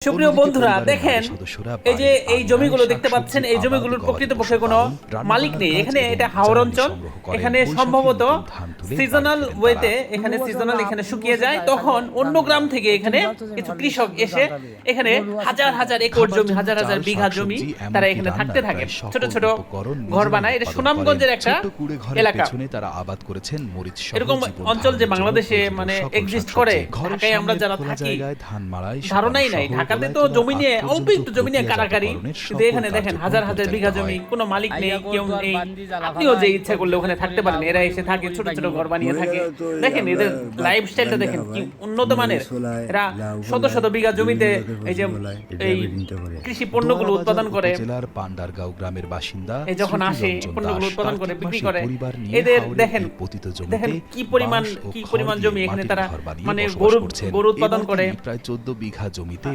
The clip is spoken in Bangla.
সুপ্রিয় বন্ধুরা দেখেন, এই যে এই জমিগুলো দেখতে পাচ্ছেন, এই জমিগুলোর প্রকৃতপক্ষে কোনো মালিক নেই। এখানে এটা হাওর অঞ্চল, এখানে সম্ভবত সিজনাল ওয়েতে এখানে শুকিয়ে যায়, তখন অন্য গ্রাম থেকে এখানে কিছু কৃষক এসে এখানে হাজার হাজার একর জমি, হাজার হাজার বিঘা জমি তারা এখানে থাকতে থাকে, ছোট ছোট ঘর বানায়। এটা সুনামগঞ্জের একটা এলাকা, তারা আবাদ করেছেন মরিচ সহ এরকম অঞ্চল যে বাংলাদেশে মানে এক্সিস্ট করে, ঢাকায় আমরা যারা থাকি ধারণাই নাই। ঢাকাতে তো জমি নিয়ে অল্প একটু জমি নিয়ে কারাকারি, কিন্তু এখানে দেখেন হাজার হাজার বিঘা জমি, কোনো মালিক নেই, কেউ নেই। আপনিও যে ইচ্ছা করলে ওখানে থাকতে পারেন। এরা এসে থাকে, ছোট ছোট ঘর বানিয়ে থাকে। দেখেন এদের লাইফস্টাইলটা দেখেন কি উন্নত মানের। এরা শত শত বিঘা জমিতে এই যে এই কৃষি পণ্যগুলো উৎপাদন করে, জেলার পান্ডারগাঁও গ্রামের বাসিন্দা এই যখন আসে পণ্যগুলো উৎপাদন করে বিক্রি করে। এদের দেখেন দেখেন কি পরিমাণ জমি এখানে তারা মানে গরু উৎপাদন করে। প্রায় 14 বিঘা জমিতে